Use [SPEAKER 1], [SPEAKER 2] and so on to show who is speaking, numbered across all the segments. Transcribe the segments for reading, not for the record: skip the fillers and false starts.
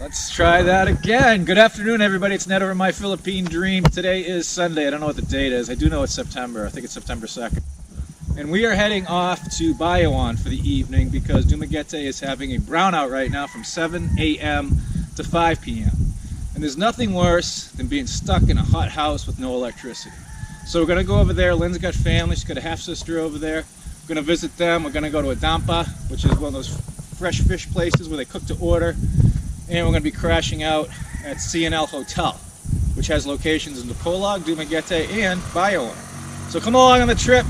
[SPEAKER 1] Let's try that again. Good afternoon, everybody. It's Ned over My Philippine Dream. Today is Sunday. I don't know what the date is. I do know it's September. I think it's September 2nd. And we are heading off to Bayawan for the evening because Dumaguete is having a brownout right now from 7 a.m. to 5 p.m. And there's nothing worse than being stuck in a hot house with no electricity. So we're going to go over there. Lynn's got family. She's got a half-sister over there. We're going to visit them. We're going to go to a dampa, which is one of those fresh fish places where they cook to order. And we're going to be crashing out at CNL Hotel, which has locations in Dipolog, Dumaguete, and Bayawan. So come along on the trip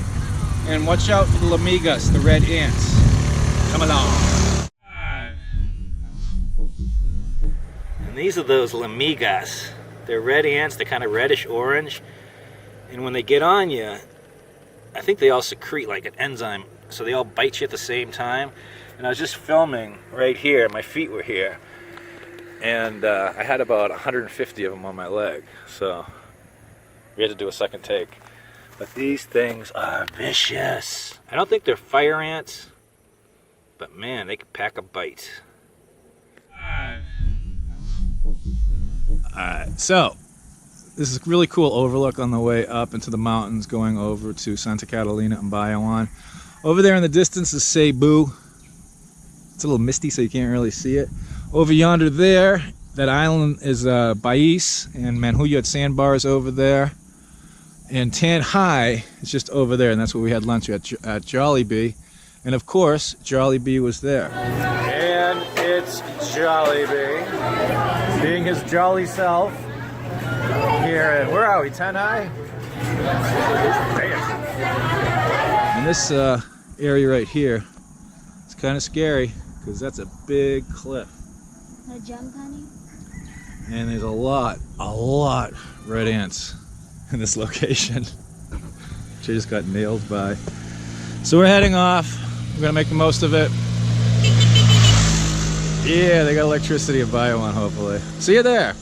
[SPEAKER 1] and watch out for the lamigas, the red ants. Come along.
[SPEAKER 2] And these are those lamigas. They're red ants. They're kind of reddish orange. And when they get on you, I think they all secrete like an enzyme. So they all bite you at the same time. And I was just filming right here. My feet were here. And I had about 150 of them on my leg, so we had to do a second take. But these things are vicious. I don't think they're fire ants, but man, they can pack a bite.
[SPEAKER 1] Alright, so this is a really cool overlook on the way up into the mountains going over to Santa Catalina and Bayawan. Over there in the distance is Cebu. It's a little misty so you can't really see it. Over yonder there, that island is Bais, and Manhuyat sandbars over there. And Tan Hai is just over there, and that's where we had lunch at Jollibee. And of course, Jollibee was there. And it's Jollibee, being his jolly self. Here, where are we, Tan Hai? And this area right here, it's kind of scary, because that's a big cliff. And there's a lot red ants in this location. She just got nailed by. So we're heading off. We're gonna make the most of it. Yeah, they got electricity at Bayawan, hopefully. See you there.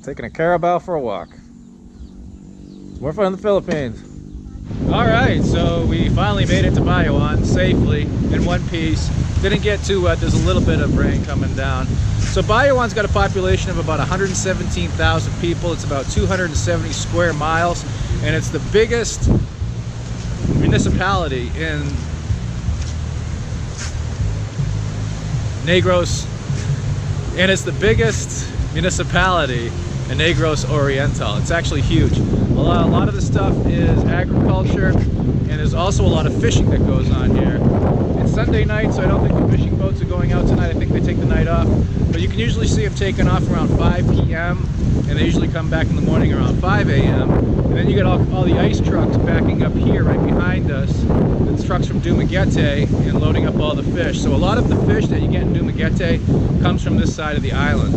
[SPEAKER 1] Taking a carabao for a walk. It's more fun in the Philippines. Alright, so we finally made it to Bayawan safely in one piece. Didn't get too wet, there's a little bit of rain coming down. So Bayawan's got a population of about 117,000 people. It's about 270 square miles, and it's the biggest municipality in Negros, and it's the biggest municipality in Negros Oriental. It's actually huge. A lot of the stuff is agriculture, and there's also a lot of fishing that goes on here. It's Sunday night, so I don't think the fishing boats are going out tonight. I think they take the night off. But you can usually see them taking off around 5 p.m. and they usually come back in the morning around 5 a.m. And then you get all the ice trucks backing up here right behind us. It's trucks from Dumaguete and loading up all the fish. So a lot of the fish that you get in Dumaguete comes from this side of the island.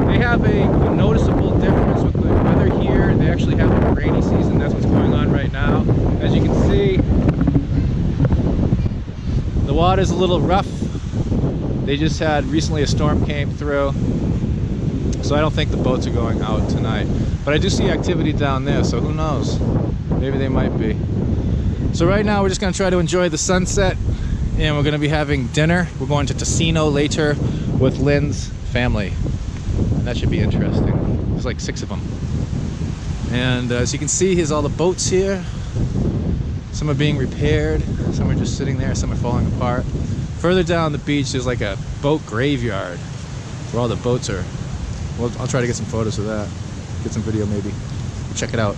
[SPEAKER 1] They have a noticeable difference with the weather here. They actually have a rainy season. That's what's going on right now. As you can see, the water's a little rough. They just had recently a storm came through. So I don't think the boats are going out tonight. But I do see activity down there, so who knows? Maybe they might be. So right now we're just gonna try to enjoy the sunset, and we're gonna be having dinner. We're going to Tocino later with Lynn's family. And that should be interesting. There's like 6 of them. And as you can see, here's all the boats here. Some are being repaired, some are just sitting there, some are falling apart. Further down the beach, there's like a boat graveyard where all the boats are. Well, I'll try to get some photos of that. Get some video maybe. Check it out.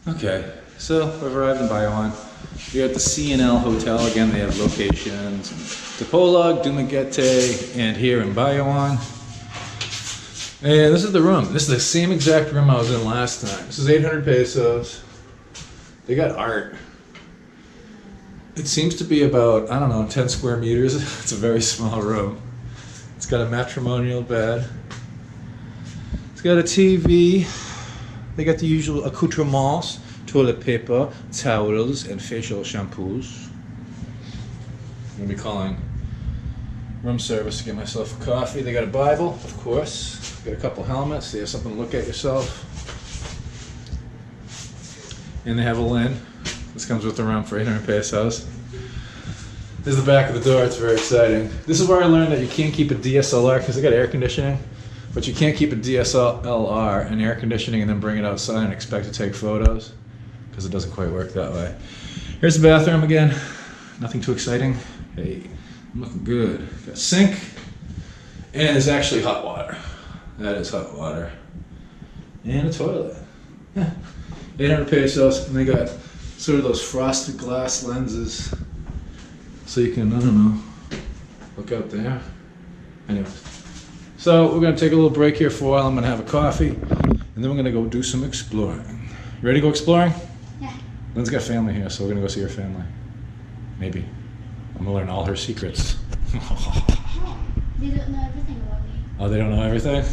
[SPEAKER 1] Okay, so we've arrived in Bayawan. We're at the C&L Hotel. Again, they have locations in Dipolog, Dumaguete, and here in Bayawan. And this is the room. This is the same exact room I was in last time. This is 800 pesos. They got art. It seems to be about, I don't know, 10 square meters. It's a very small room. It's got a matrimonial bed. It's got a TV. They got the usual accoutrements, toilet paper, towels, and facial shampoos. I'm gonna be calling room service to get myself a coffee. They got a Bible, of course. Got a couple helmets. They have something to look at yourself. And they have a lens. This comes with the room for 800 pesos. This is the back of the door. It's very exciting. This is where I learned that you can't keep a DSLR because they got air conditioning, but you can't keep a DSLR and air conditioning and then bring it outside and expect to take photos because it doesn't quite work that way. Here's the bathroom again. Nothing too exciting. Hey, I'm looking good. Got a sink, and there's actually hot water. That is hot water. And a toilet. 800 pesos, and they got sort of those frosted glass lenses so you can, I don't know, look out there. Anyways, so we're gonna take a little break here for a while. I'm gonna have a coffee, and then we're gonna go do some exploring. Ready to go exploring?
[SPEAKER 3] Yeah.
[SPEAKER 1] Lynn's got family here, so we're gonna go see her family. Maybe. I'm gonna learn all her secrets.
[SPEAKER 3] They don't know everything about me.
[SPEAKER 1] Oh, they don't know everything?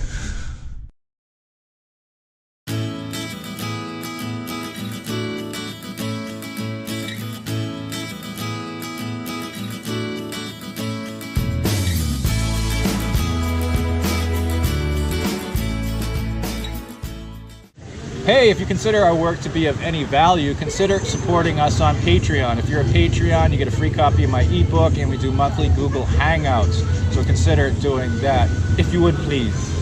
[SPEAKER 1] Hey, if you consider our work to be of any value, consider supporting us on Patreon. If you're a Patreon, you get a free copy of my ebook, and we do monthly Google Hangouts. So consider doing that, if you would please.